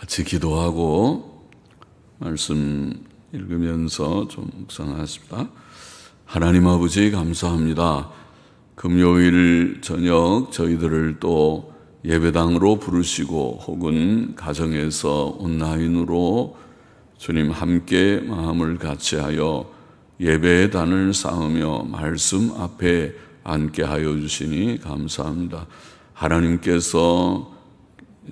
같이 기도하고 말씀 읽으면서 좀 묵상하십시다. 하나님 아버지 감사합니다. 금요일 저녁 저희들을 또 예배당으로 부르시고 혹은 가정에서 온라인으로 주님 함께 마음을 같이하여 예배의 단을 쌓으며 말씀 앞에 앉게 하여 주시니 감사합니다. 하나님께서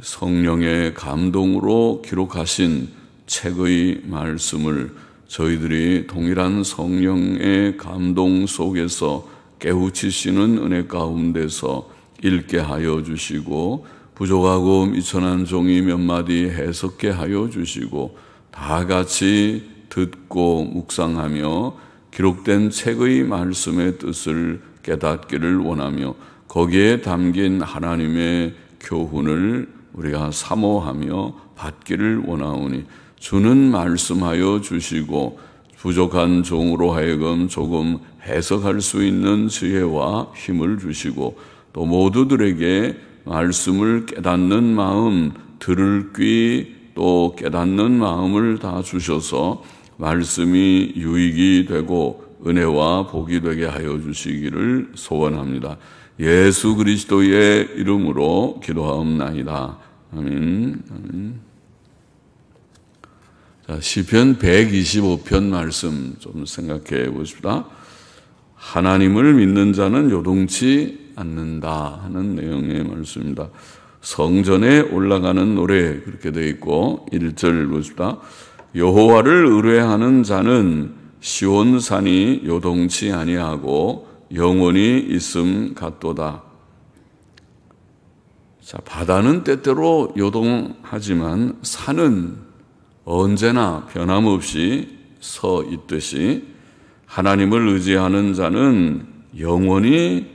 성령의 감동으로 기록하신 책의 말씀을 저희들이 동일한 성령의 감동 속에서 깨우치시는 은혜 가운데서 읽게 하여 주시고 부족하고 미천한 종이 몇 마디 해석게 하여 주시고 다 같이 듣고 묵상하며 기록된 책의 말씀의 뜻을 깨닫기를 원하며 거기에 담긴 하나님의 교훈을 우리가 사모하며 받기를 원하오니 주는 말씀하여 주시고 부족한 종으로 하여금 조금 해석할 수 있는 지혜와 힘을 주시고 또 모두들에게 말씀을 깨닫는 마음, 들을 귀, 또 깨닫는 마음을 다 주셔서 말씀이 유익이 되고 은혜와 복이 되게 하여 주시기를 소원합니다. 예수 그리스도의 이름으로 기도하옵나이다. 아멘. 아멘. 자, 시편 125편 말씀 좀 생각해 보십시다. 하나님을 믿는 자는 요동치 않는다 하는 내용의 말씀입니다. 성전에 올라가는 노래 그렇게 되어 있고 1절 보십시다. 여호와를 의뢰하는 자는 시온산이 요동치 아니하고 영원히 있음 같도다. 자, 바다는 때때로 요동하지만 산은 언제나 변함없이 서 있듯이 하나님을 의지하는 자는 영원히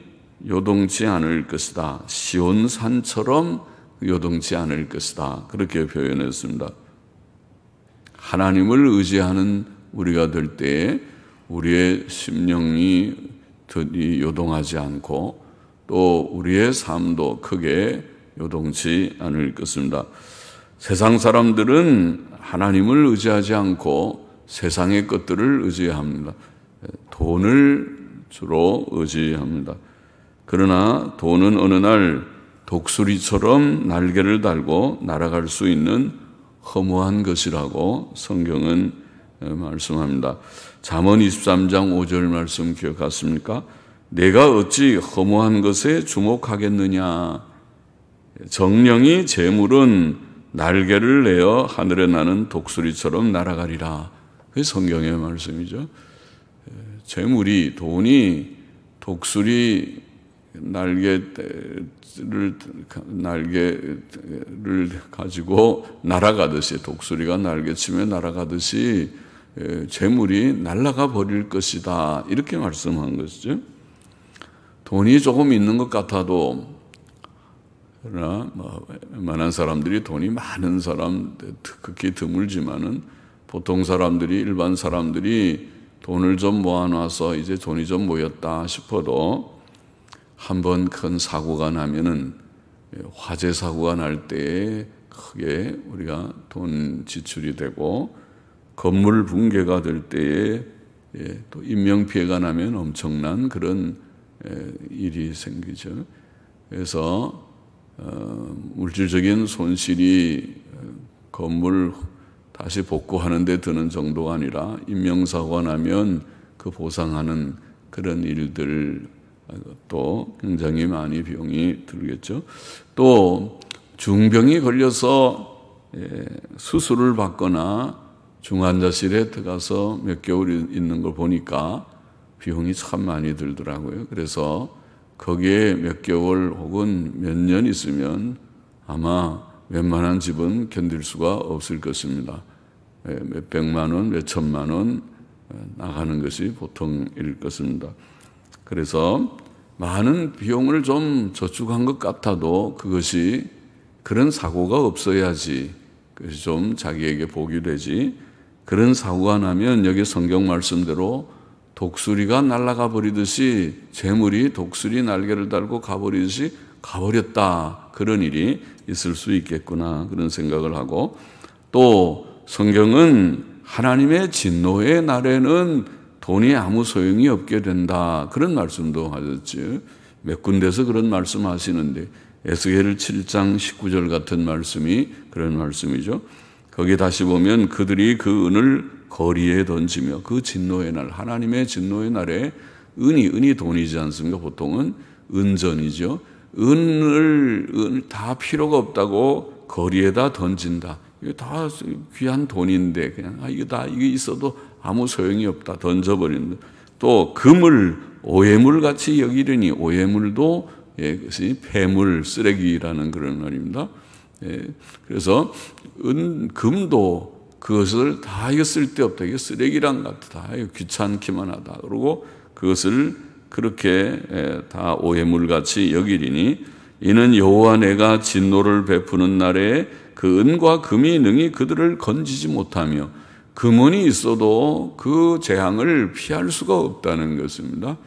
요동치 않을 것이다. 시온산처럼 요동치 않을 것이다. 그렇게 표현했습니다. 하나님을 의지하는 우리가 될 때에 우리의 심령이 요동하지 않고 또 우리의 삶도 크게 요동치 않을 것입니다. 세상 사람들은 하나님을 의지하지 않고 세상의 것들을 의지합니다. 돈을 주로 의지합니다. 그러나 돈은 어느 날 독수리처럼 날개를 달고 날아갈 수 있는 허무한 것이라고 성경은 말씀합니다. 잠언 23장 5절 말씀 기억하십니까? 내가 어찌 허무한 것에 주목하겠느냐. 정령이 재물은 날개를 내어 하늘에 나는 독수리처럼 날아가리라. 그게 성경의 말씀이죠. 재물이 돈이 독수리 날개를 가지고 날아가듯이 독수리가 날개치며 날아가듯이 재물이 날아가 버릴 것이다. 이렇게 말씀한 것이죠. 돈이 조금 있는 것 같아도 그러나 웬만한 사람들이 돈이 많은 사람 극히 드물지만은 보통 사람들이 일반 사람들이 돈을 좀 모아놔서 이제 돈이 좀 모였다 싶어도 한번 큰 사고가 나면은 화재 사고가 날 때에 크게 우리가 돈 지출이 되고 건물 붕괴가 될 때에 또 인명피해가 나면 엄청난 그런 일이 생기죠. 그래서 물질적인 손실이 건물 다시 복구하는 데 드는 정도가 아니라 인명사고가 나면 그 보상하는 그런 일들 또 굉장히 많이 비용이 들겠죠. 또 중병이 걸려서 수술을 받거나 중환자실에 들어가서 몇 개월 있는 걸 보니까 비용이 참 많이 들더라고요. 그래서 거기에 몇 개월 혹은 몇 년 있으면 아마 웬만한 집은 견딜 수가 없을 것입니다. 몇 백만 원, 몇 천만 원 나가는 것이 보통일 것입니다. 그래서 많은 비용을 좀 저축한 것 같아도 그것이 그런 사고가 없어야지 그것이 좀 자기에게 복이 되지. 그런 사고가 나면 여기 성경 말씀대로 독수리가 날아가 버리듯이 재물이 독수리 날개를 달고 가버리듯이 가버렸다. 그런 일이 있을 수 있겠구나. 그런 생각을 하고, 또 성경은 하나님의 진노의 날에는 돈이 아무 소용이 없게 된다. 그런 말씀도 하셨죠. 몇 군데서 그런 말씀 하시는데, 에스겔 7장 19절 같은 말씀이 그런 말씀이죠. 거기 다시 보면 그들이 그 은을 거리에 던지며, 그 진노의 날, 하나님의 진노의 날에 은이 돈이지 않습니까? 보통은 은전이죠. 은 다 필요가 없다고 거리에다 던진다. 이게 다 귀한 돈인데 그냥 이게 있어도 아무 소용이 없다. 던져버린다. 또 금을 오해물 같이 여기려니, 오해물도 그것이 폐물, 쓰레기라는 그런 말입니다. 그래서 금도 그것을 다 이거 쓸데없다. 이게 쓰레기랑 같다. 이거 귀찮기만 하다. 그러고 그것을 그렇게 다 오해물같이 여기리니, 이는 여호와 내가 진노를 베푸는 날에 그 은과 금이 능히 그들을 건지지 못하며, 금은이 있어도 그 재앙을 피할 수가 없다는 것입니다.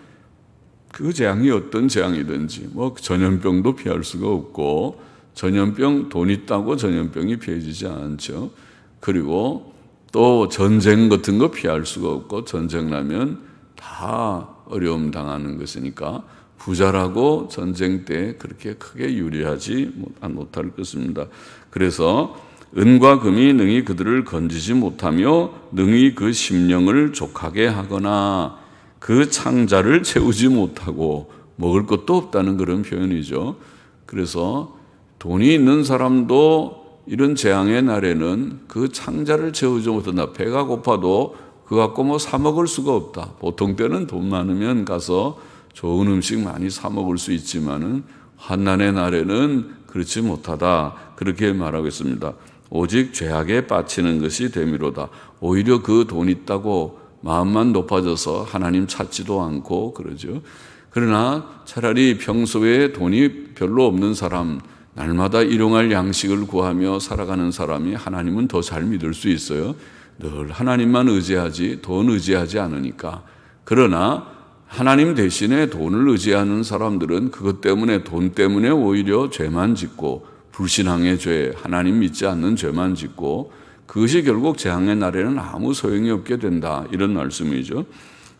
그 재앙이 어떤 재앙이든지, 전염병도 피할 수가 없고, 전염병 돈 있다고 전염병이 피해지지 않죠. 그리고 또 전쟁 같은 거 피할 수가 없고, 전쟁 나면 다 어려움 당하는 것이니까 부자라고 전쟁 때 그렇게 크게 유리하지 못할 것입니다. 그래서 은과 금이 능히 그들을 건지지 못하며 능히 그 심령을 족하게 하거나 그 창자를 채우지 못하고 먹을 것도 없다는 그런 표현이죠. 그래서 돈이 있는 사람도 이런 재앙의 날에는 그 창자를 채우지 못한다. 배가 고파도 그거 갖고 사 먹을 수가 없다. 보통 때는 돈 많으면 가서 좋은 음식 많이 사 먹을 수 있지만은 환난의 날에는 그렇지 못하다. 그렇게 말하고 있습니다. 오직 죄악에 빠치는 것이 되미로다. 오히려 그 돈 있다고 마음만 높아져서 하나님 찾지도 않고 그러죠. 그러나 차라리 평소에 돈이 별로 없는 사람, 날마다 일용할 양식을 구하며 살아가는 사람이 하나님은 더 잘 믿을 수 있어요. 늘 하나님만 의지하지 돈 의지하지 않으니까. 그러나 하나님 대신에 돈을 의지하는 사람들은 그것 때문에, 돈 때문에 오히려 죄만 짓고, 불신앙의 죄, 하나님 믿지 않는 죄만 짓고, 그것이 결국 재앙의 날에는 아무 소용이 없게 된다. 이런 말씀이죠.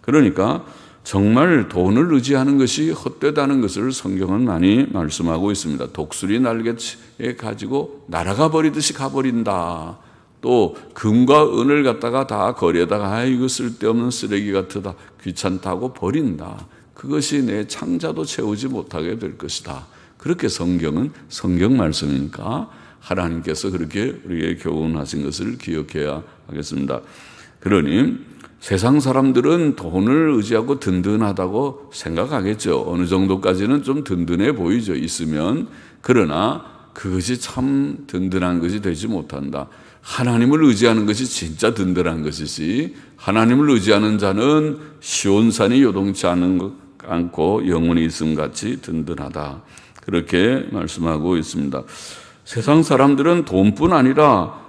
그러니까 정말 돈을 의지하는 것이 헛되다는 것을 성경은 많이 말씀하고 있습니다. 독수리 날개에 가지고 날아가 버리듯이 가버린다. 또 금과 은을 갖다가 다 거리에다가 이거 쓸데없는 쓰레기 같다, 귀찮다고 버린다. 그것이 내 창자도 채우지 못하게 될 것이다. 그렇게 성경은 성경 말씀이니까 하나님께서 그렇게 우리에게 교훈하신 것을 기억해야 하겠습니다. 그러니 세상 사람들은 돈을 의지하고 든든하다고 생각하겠죠. 어느 정도까지는 좀 든든해 보이죠. 있으면. 그러나 그것이 참 든든한 것이 되지 못한다. 하나님을 의지하는 것이 진짜 든든한 것이지, 하나님을 의지하는 자는 시온산이 요동치 않고 영원히 있음같이 든든하다. 그렇게 말씀하고 있습니다. 세상 사람들은 돈뿐 아니라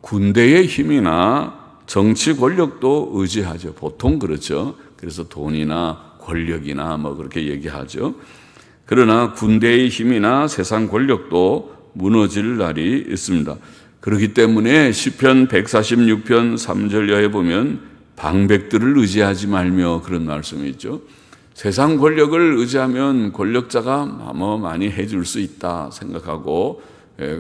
군대의 힘이나 정치 권력도 의지하죠. 보통 그렇죠. 그래서 돈이나 권력이나 그렇게 얘기하죠. 그러나 군대의 힘이나 세상 권력도 무너질 날이 있습니다. 그렇기 때문에 시편 146편 3절여에 보면 방백들을 의지하지 말며, 그런 말씀이 있죠. 세상 권력을 의지하면 권력자가 많이 해줄 수 있다 생각하고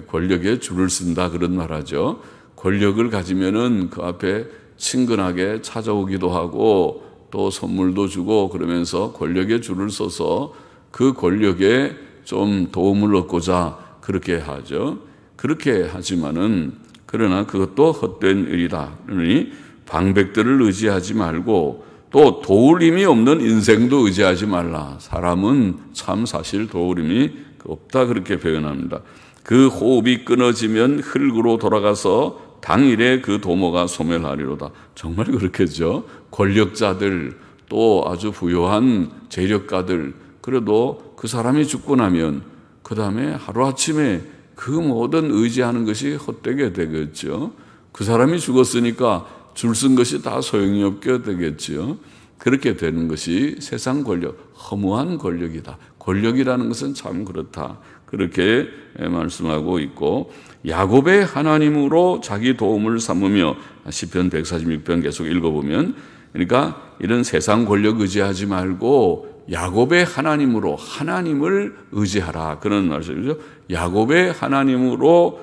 권력에 줄을 쓴다, 그런 말하죠. 권력을 가지면은 그 앞에 친근하게 찾아오기도 하고 또 선물도 주고 그러면서 권력에 줄을 서서 그 권력에 좀 도움을 얻고자 그렇게 하죠. 그렇게 하지만은, 그러나 그것도 헛된 일이다. 그러니 방백들을 의지하지 말고, 또 도울 힘이 없는 인생도 의지하지 말라. 사람은 참 사실 도울 힘이 없다, 그렇게 표현합니다. 그 호흡이 끊어지면 흙으로 돌아가서 당일에 그 도모가 소멸하리로다. 정말 그렇겠죠. 권력자들, 또 아주 부유한 재력가들, 그래도 그 사람이 죽고 나면 그 다음에 하루아침에 그 모든 의지하는 것이 헛되게 되겠죠. 그 사람이 죽었으니까 줄 쓴 것이 다 소용이 없게 되겠죠. 그렇게 되는 것이 세상 권력, 허무한 권력이다. 권력이라는 것은 참 그렇다. 그렇게 말씀하고 있고, 야곱의 하나님으로 자기 도움을 삼으며, 시편 146편 계속 읽어보면, 그러니까 이런 세상 권력 의지하지 말고 야곱의 하나님으로 하나님을 의지하라, 그런 말씀이죠. 야곱의 하나님으로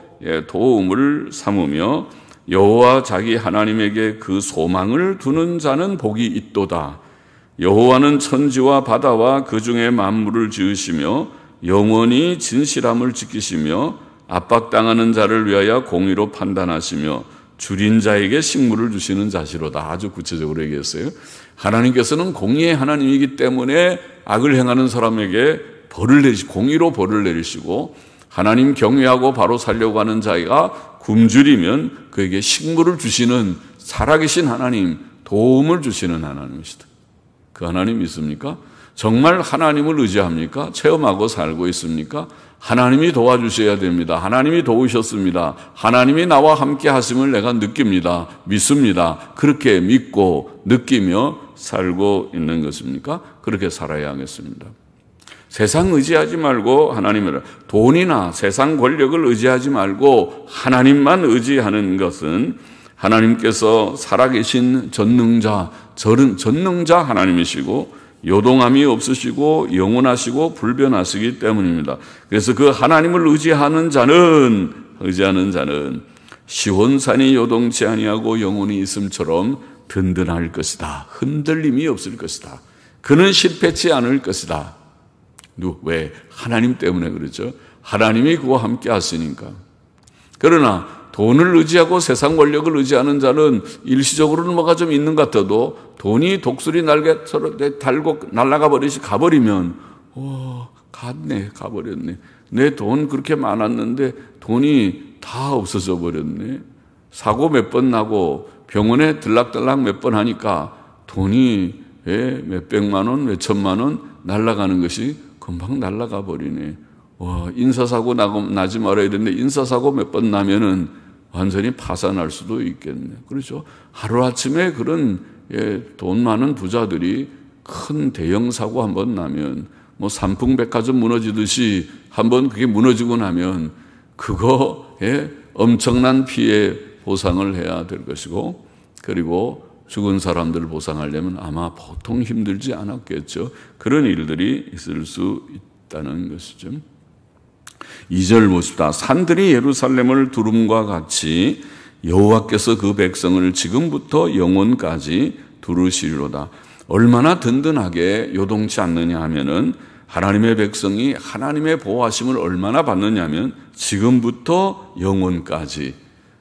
도움을 삼으며 여호와 자기 하나님에게 그 소망을 두는 자는 복이 있도다. 여호와는 천지와 바다와 그 중에 만물을 지으시며 영원히 진실함을 지키시며 압박당하는 자를 위하여 공의로 판단하시며 줄인 자에게 식물을 주시는 자시로다. 아주 구체적으로 얘기했어요. 하나님께서는 공의의 하나님이기 때문에 악을 행하는 사람에게 공의로 벌을 내리시고, 하나님 경외하고 바로 살려고 하는 자가 굶주리면 그에게 식물을 주시는 살아계신 하나님, 도움을 주시는 하나님이시다. 그 하나님 믿습니까? 정말 하나님을 의지합니까? 체험하고 살고 있습니까? 하나님이 도와주셔야 됩니다. 하나님이 도우셨습니다. 하나님이 나와 함께 하심을 내가 느낍니다. 믿습니다. 그렇게 믿고 느끼며 살고 있는 것입니까? 그렇게 살아야 하겠습니다. 세상 의지하지 말고 하나님을, 돈이나 세상 권력을 의지하지 말고 하나님만 의지하는 것은 하나님께서 살아계신 전능자 하나님이시고 요동함이 없으시고 영원하시고 불변하시기 때문입니다. 그래서 그 하나님을 의지하는 자는 시온산이 요동치 아니하고 영원히 있음처럼 든든할 것이다. 흔들림이 없을 것이다. 그는 실패치 않을 것이다. 왜? 하나님 때문에 그렇죠. 하나님이 그와 함께 하시니까. 그러나 돈을 의지하고 세상 권력을 의지하는 자는 일시적으로는 뭐가 좀 있는 것 같아도 돈이 독수리 날개처럼 달고 날아가 가버리면 가버렸네. 내 돈 그렇게 많았는데 돈이 다 없어져 버렸네. 사고 몇 번 나고 병원에 들락달락 몇 번 하니까 돈이 몇 백만 원, 몇 천만 원 날아가는 것이 금방 날아가 버리네. 인사사고 나지 말아야 되는데 인사사고 몇 번 나면은 완전히 파산할 수도 있겠네. 그렇죠? 하루아침에 그런 돈 많은 부자들이 큰 대형 사고 한번 나면 뭐 삼풍백화점 무너지듯이 한번 그게 무너지고 나면 그거 엄청난 피해 보상을 해야 될 것이고, 그리고 죽은 사람들을 보상하려면 아마 보통 힘들지 않았겠죠. 그런 일들이 있을 수 있다는 것이죠. 2절 보십시다. 산들이 예루살렘을 두름과 같이 여호와께서 그 백성을 지금부터 영원까지 두르시리로다. 얼마나 든든하게 요동치 않느냐 하면은, 하나님의 백성이 하나님의 보호하심을 얼마나 받느냐 하면 지금부터 영원까지,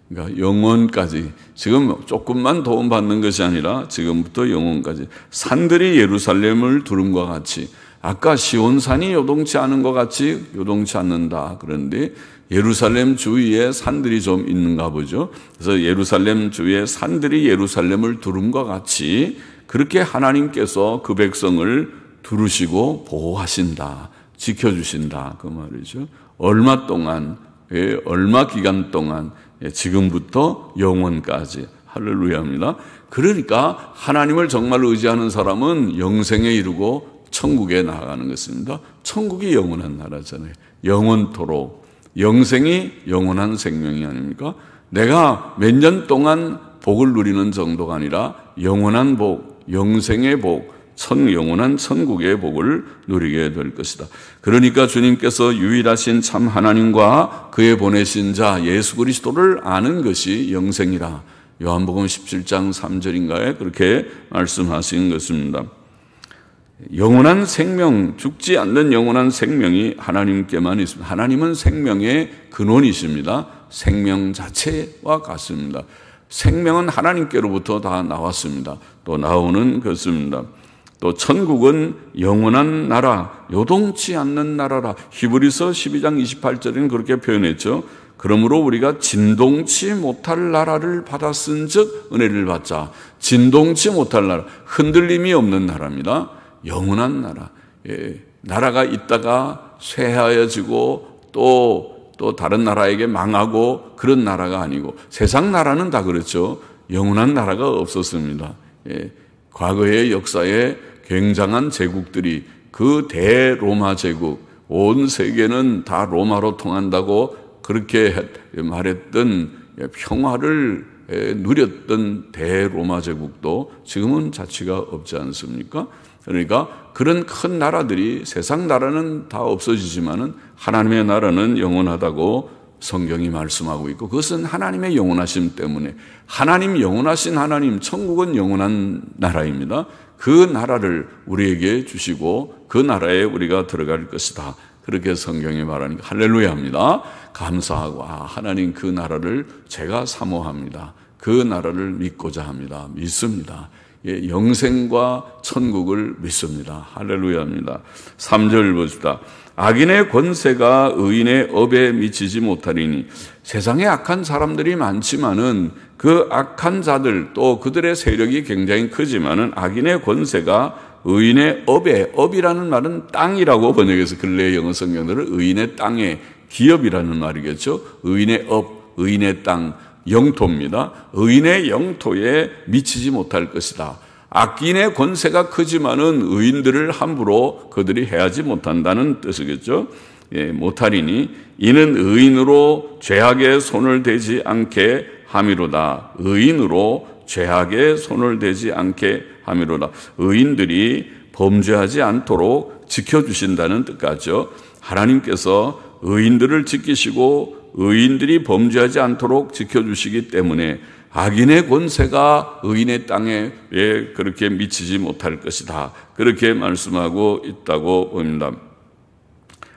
그러니까 영원까지, 지금 조금만 도움 받는 것이 아니라 지금부터 영원까지. 산들이 예루살렘을 두름과 같이, 아까 시온산이 요동치 않은 것 같이 요동치 않는다. 그런데 예루살렘 주위에 산들이 좀 있는가 보죠. 그래서 예루살렘 주위에 산들이 예루살렘을 두름과 같이 그렇게 하나님께서 그 백성을 두르시고 보호하신다, 지켜주신다, 그 말이죠. 얼마 동안, 얼마 기간 동안, 지금부터 영원까지. 할렐루야입니다. 그러니까 하나님을 정말 의지하는 사람은 영생에 이르고 천국에 나아가는 것입니다. 천국이 영원한 나라잖아요. 영원토록. 영생이 영원한 생명이 아닙니까? 내가 몇 년 동안 복을 누리는 정도가 아니라 영원한 복, 영생의 복, 영원한 천국의 복을 누리게 될 것이다. 그러니까 주님께서 유일하신 참 하나님과 그의 보내신 자 예수 그리스도를 아는 것이 영생이라. 요한복음 17장 3절인가에 그렇게 말씀하신 것입니다. 영원한 생명, 죽지 않는 영원한 생명이 하나님께만 있습니다. 하나님은 생명의 근원이십니다. 생명 자체와 같습니다. 생명은 하나님께로부터 다 나왔습니다. 또 나오는 것입니다. 또 천국은 영원한 나라, 요동치 않는 나라라. 히브리서 12장 28절에는 그렇게 표현했죠. 그러므로 우리가 진동치 못할 나라를 받았은즉 은혜를 받자. 진동치 못할 나라, 흔들림이 없는 나라입니다. 영원한 나라. 나라가 있다가 쇠하여지고 또 다른 나라에게 망하고 그런 나라가 아니고, 세상 나라는 다 그렇죠. 영원한 나라가 없었습니다. 과거의 역사에 굉장한 제국들이 그 대로마 제국, 온 세계는 다 로마로 통한다고 그렇게 말했던 평화를 누렸던 대로마 제국도 지금은 자취가 없지 않습니까? 그러니까 그런 큰 나라들이, 세상 나라는 다 없어지지만은 하나님의 나라는 영원하다고 성경이 말씀하고 있고, 그것은 하나님의 영원하심 때문에, 하나님 영원하신 하나님, 천국은 영원한 나라입니다. 그 나라를 우리에게 주시고 그 나라에 우리가 들어갈 것이다. 그렇게 성경이 말하니까 할렐루야입니다. 감사하고, 하나님 그 나라를 제가 사모합니다. 그 나라를 믿고자 합니다. 믿습니다. 영생과 천국을 믿습니다. 할렐루야입니다. 3절 보십시다. 악인의 권세가 의인의 업에 미치지 못하리니, 세상에 악한 사람들이 많지만은 그 악한 자들, 또 그들의 세력이 굉장히 크지만은 악인의 권세가 의인의 업에, 업이라는 말은 땅이라고 번역해서 근래의 영어 성경들은 의인의 땅에, 기업이라는 말이겠죠. 의인의 업, 의인의 땅, 영토입니다. 의인의 영토에 미치지 못할 것이다. 악인의 권세가 크지만은 의인들을 함부로 그들이 해하지 못한다는 뜻이겠죠. 못하리니 이는 의인으로 죄악에 손을 대지 않게 함이로다. 의인으로 죄악에 손을 대지 않게 함이로다. 의인들이 범죄하지 않도록 지켜주신다는 뜻까지요. 하나님께서 의인들을 지키시고 의인들이 범죄하지 않도록 지켜주시기 때문에 악인의 권세가 의인의 땅에 그렇게 미치지 못할 것이다. 그렇게 말씀하고 있다고 봅니다.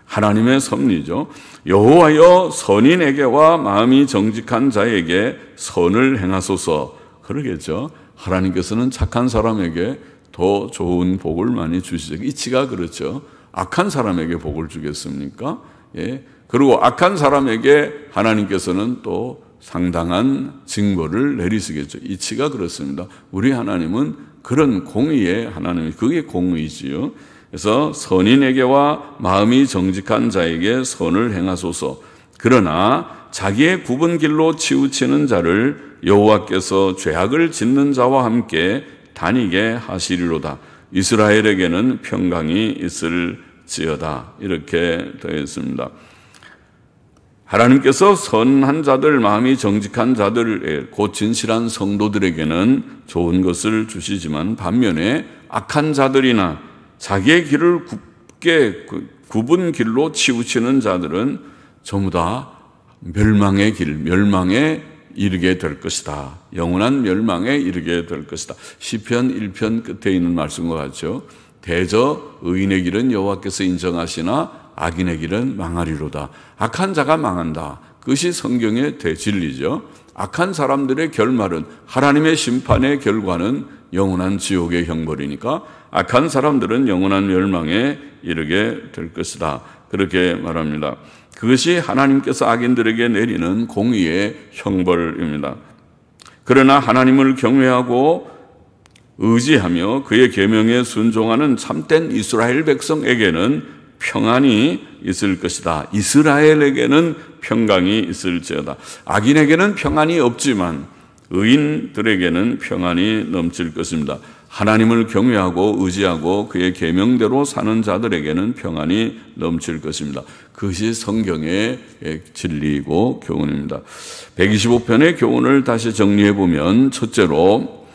하나님의 섭리죠. 여호와여 선인에게와 마음이 정직한 자에게 선을 행하소서. 그러겠죠. 하나님께서는 착한 사람에게 더 좋은 복을 많이 주시죠. 이치가 그렇죠. 악한 사람에게 복을 주겠습니까? 그리고 악한 사람에게 하나님께서는 또 상당한 징벌을 내리시겠죠. 이치가 그렇습니다. 우리 하나님은 그런 공의의 하나님이, 그게 공의지요. 그래서 선인에게와 마음이 정직한 자에게 선을 행하소서. 그러나 자기의 굽은 길로 치우치는 자를 여호와께서 죄악을 짓는 자와 함께 다니게 하시리로다. 이스라엘에게는 평강이 있을지어다. 이렇게 되어 있습니다. 하나님께서 선한 자들, 마음이 정직한 자들, 곧 진실한 성도들에게는 좋은 것을 주시지만, 반면에 악한 자들이나 자기의 길을 굽게 굽은 길로 치우치는 자들은 전부 다 멸망의 길, 멸망에 이르게 될 것이다. 영원한 멸망에 이르게 될 것이다. 시편 1편 끝에 있는 말씀과 같죠. 대저 의인의 길은 여호와께서 인정하시나 악인의 길은 망하리로다. 악한 자가 망한다. 그것이 성경의 대진리죠. 악한 사람들의 결말은, 하나님의 심판의 결과는 영원한 지옥의 형벌이니까 악한 사람들은 영원한 멸망에 이르게 될 것이다. 그렇게 말합니다. 그것이 하나님께서 악인들에게 내리는 공의의 형벌입니다. 그러나 하나님을 경외하고 의지하며 그의 계명에 순종하는 참된 이스라엘 백성에게는 평안이 있을 것이다. 이스라엘에게는 평강이 있을지어다. 악인에게는 평안이 없지만 의인들에게는 평안이 넘칠 것입니다. 하나님을 경외하고 의지하고 그의 계명대로 사는 자들에게는 평안이 넘칠 것입니다. 그것이 성경의 진리이고 교훈입니다. 125편의 교훈을 다시 정리해 보면, 첫째로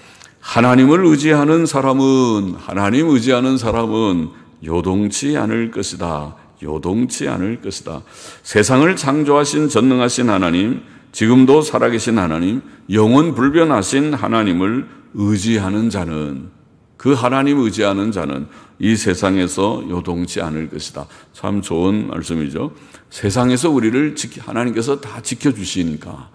하나님을 의지하는 사람은, 하나님 의지하는 사람은 요동치 않을 것이다. 요동치 않을 것이다. 세상을 창조하신 전능하신 하나님, 지금도 살아계신 하나님, 영원 불변하신 하나님을 의지하는 자는, 그 하나님 의지하는 자는 이 세상에서 요동치 않을 것이다. 참 좋은 말씀이죠. 세상에서 우리를 하나님께서 다 지켜주시니까,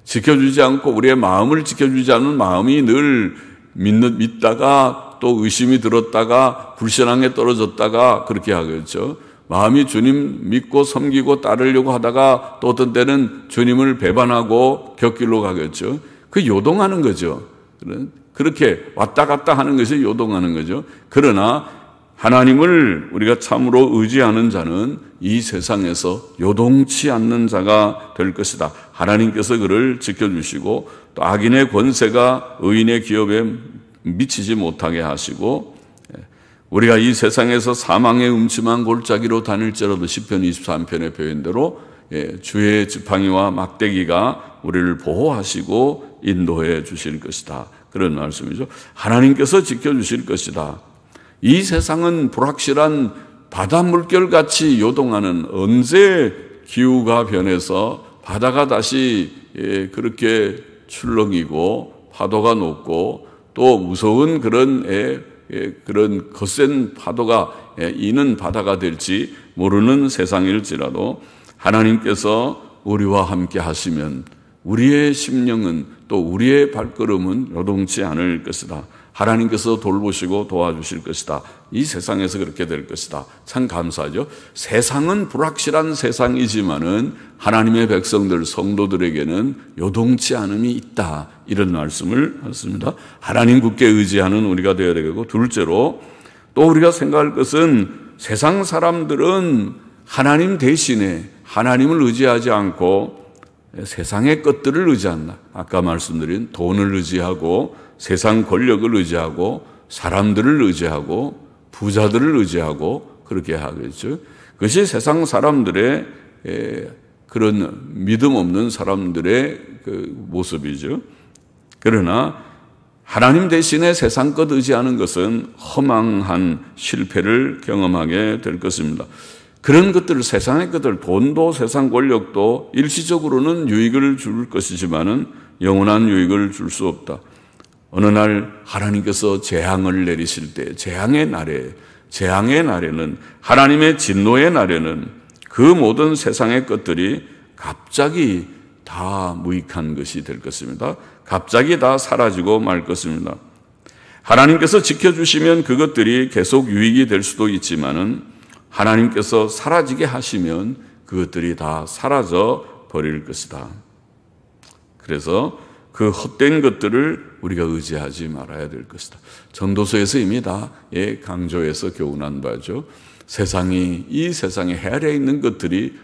지켜주지 않고 우리의 마음을 지켜주지 않는 마음이 늘 믿다가 또 의심이 들었다가 불신앙에 떨어졌다가 그렇게 하겠죠. 마음이 주님 믿고 섬기고 따르려고 하다가 또 어떤 때는 주님을 배반하고 곁길로 가겠죠. 그 요동하는 거죠. 그렇게 왔다 갔다 하는 것이 요동하는 거죠. 그러나 하나님을 우리가 참으로 의지하는 자는 이 세상에서 요동치 않는 자가 될 것이다. 하나님께서 그를 지켜주시고 또 악인의 권세가 의인의 기업에 미치지 못하게 하시고 우리가 이 세상에서 사망의 음침한 골짜기로 다닐지라도 시편 23편의 표현대로 주의 지팡이와 막대기가 우리를 보호하시고 인도해 주실 것이다. 그런 말씀이죠. 하나님께서 지켜주실 것이다. 이 세상은 불확실한 바다 물결같이 요동하는, 언제 기후가 변해서 바다가 다시 그렇게 출렁이고 파도가 높고 또 무서운 그런 거센 파도가 이는 바다가 될지 모르는 세상일지라도 하나님께서 우리와 함께 하시면 우리의 심령은 또 우리의 발걸음은 요동치 않을 것이다. 하나님께서 돌보시고 도와주실 것이다. 이 세상에서 그렇게 될 것이다. 참 감사하죠. 세상은 불확실한 세상이지만은 하나님의 백성들, 성도들에게는 요동치 않음이 있다. 이런 말씀을 하셨습니다. 하나님 굳게 의지하는 우리가 되어야 되고, 둘째로 또 우리가 생각할 것은 세상 사람들은 하나님 대신에 하나님을 의지하지 않고 세상의 것들을 의지한다. 아까 말씀드린 돈을 의지하고 세상 권력을 의지하고 사람들을 의지하고 부자들을 의지하고 그렇게 하겠죠. 그것이 세상 사람들의 그런 믿음 없는 사람들의 그 모습이죠. 그러나 하나님 대신에 세상 것 의지하는 것은 허망한 실패를 경험하게 될 것입니다. 그런 것들을, 세상의 것들, 돈도 세상 권력도 일시적으로는 유익을 줄 것이지만은 영원한 유익을 줄 수 없다. 어느 날 하나님께서 재앙을 내리실 때, 재앙의 날에는, 하나님의 진노의 날에는 그 모든 세상의 것들이 갑자기 다 무익한 것이 될 것입니다. 갑자기 다 사라지고 말 것입니다. 하나님께서 지켜주시면 그것들이 계속 유익이 될 수도 있지만은 하나님께서 사라지게 하시면 그것들이 다 사라져 버릴 것이다. 그래서 그 헛된 것들을 우리가 의지하지 말아야 될 것이다. 전도서에서 이미 다 강조해서 교훈한 바죠. 이 세상에 헤아려 있는 것들이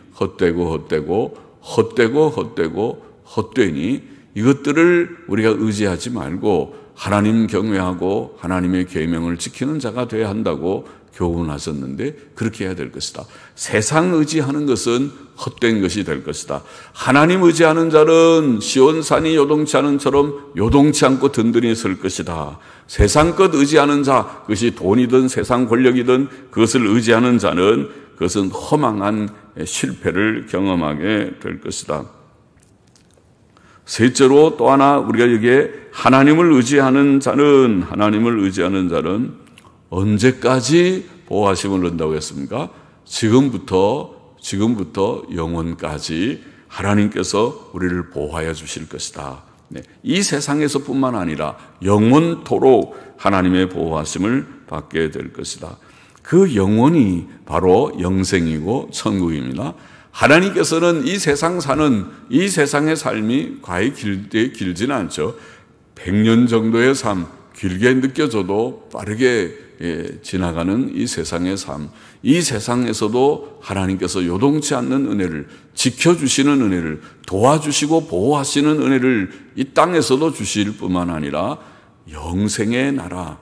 헛되니 이것들을 우리가 의지하지 말고 하나님 경외하고 하나님의 계명을 지키는 자가 되어야 한다고 교훈하셨는데 그렇게 해야 될 것이다. 세상 의지하는 것은 헛된 것이 될 것이다. 하나님 의지하는 자는 시온산이 요동치 않은 처럼 요동치 않고 든든히 설 것이다. 세상 것 의지하는 자, 그것이 돈이든 세상 권력이든 그것을 의지하는 자는 그것은 허망한 실패를 경험하게 될 것이다. 셋째로 또 하나 우리가 여기에 하나님을 의지하는 자는 언제까지 보호하심을 얻는다고 했습니까? 지금부터 영원까지 하나님께서 우리를 보호하여 주실 것이다. 이 세상에서뿐만 아니라 영원토록 하나님의 보호하심을 받게 될 것이다. 그 영원이 바로 영생이고 천국입니다. 하나님께서는 이 세상의 삶이 과히 길지는 않죠. 100년 정도의 삶, 길게 느껴져도 빠르게 지나가는 이 세상의 삶, 이 세상에서도 하나님께서 요동치 않는 은혜를, 지켜주시는 은혜를, 도와주시고 보호하시는 은혜를 이 땅에서도 주실 뿐만 아니라 영생의 나라,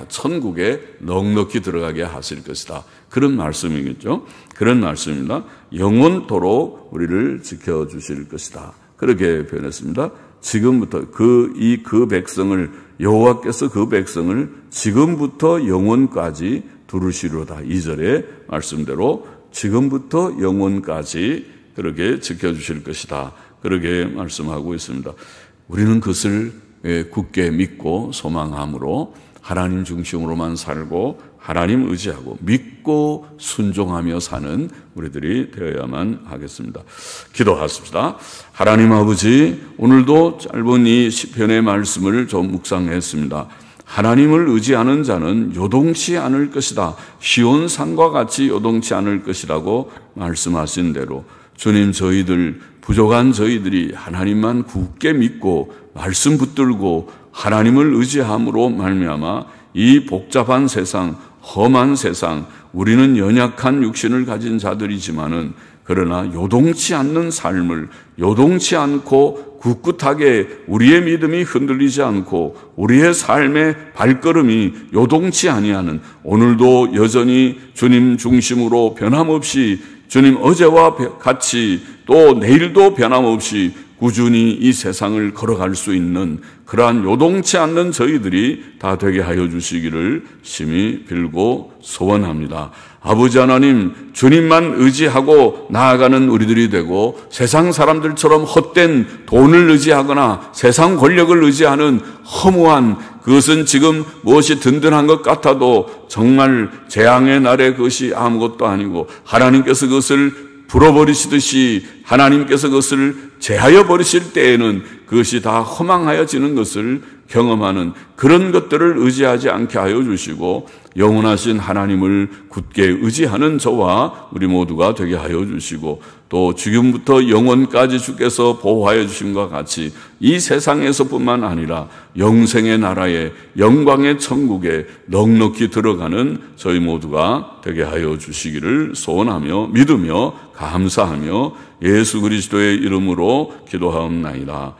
천국에 넉넉히 들어가게 하실 것이다. 그런 말씀이겠죠. 그런 말씀입니다. 영원토록 우리를 지켜주실 것이다. 그렇게 표현했습니다. 지금부터 그 백성을, 여호와께서 그 백성을 지금부터 영원까지 두르시로다. 2절의 말씀대로 지금부터 영원까지 그렇게 지켜주실 것이다. 그렇게 말씀하고 있습니다. 우리는 그것을 굳게 믿고 소망함으로 하나님 중심으로만 살고 하나님 의지하고 믿고 순종하며 사는 우리들이 되어야만 하겠습니다. 기도하십시다. 하나님 아버지, 오늘도 짧은 이 시편의 말씀을 좀 묵상했습니다. 하나님을 의지하는 자는 요동치 않을 것이다. 시온산과 같이 요동치 않을 것이라고 말씀하신 대로 주님, 부족한 저희들이 하나님만 굳게 믿고 말씀 붙들고 하나님을 의지함으로 말미암아 이 복잡한 세상, 험한 세상, 우리는 연약한 육신을 가진 자들이지만은 그러나 요동치 않는 삶을, 요동치 않고 굳굳하게 우리의 믿음이 흔들리지 않고 우리의 삶의 발걸음이 요동치 아니하는, 오늘도 여전히 주님 중심으로 변함없이 주님 어제와 같이 또 내일도 변함없이 꾸준히 이 세상을 걸어갈 수 있는 그러한 요동치 않는 저희들이 다 되게 하여 주시기를 심히 빌고 소원합니다. 아버지 하나님, 주님만 의지하고 나아가는 우리들이 되고 세상 사람들처럼 헛된 돈을 의지하거나 세상 권력을 의지하는 허무한, 그것은 지금 무엇이 든든한 것 같아도 정말 재앙의 날에 그것이 아무것도 아니고 하나님께서 그것을 불어버리시듯이 하나님께서 그것을 제하여 버리실 때에는 그것이 다 허망하여지는 것을 경험하는 그런 것들을 의지하지 않게 하여 주시고 영원하신 하나님을 굳게 의지하는 저와 우리 모두가 되게 하여 주시고, 또 지금부터 영원까지 주께서 보호하여 주심과 같이 이 세상에서뿐만 아니라 영생의 나라에, 영광의 천국에 넉넉히 들어가는 저희 모두가 되게 하여 주시기를 소원하며 믿으며 감사하며 예수 그리스도의 이름으로 기도하옵나이다.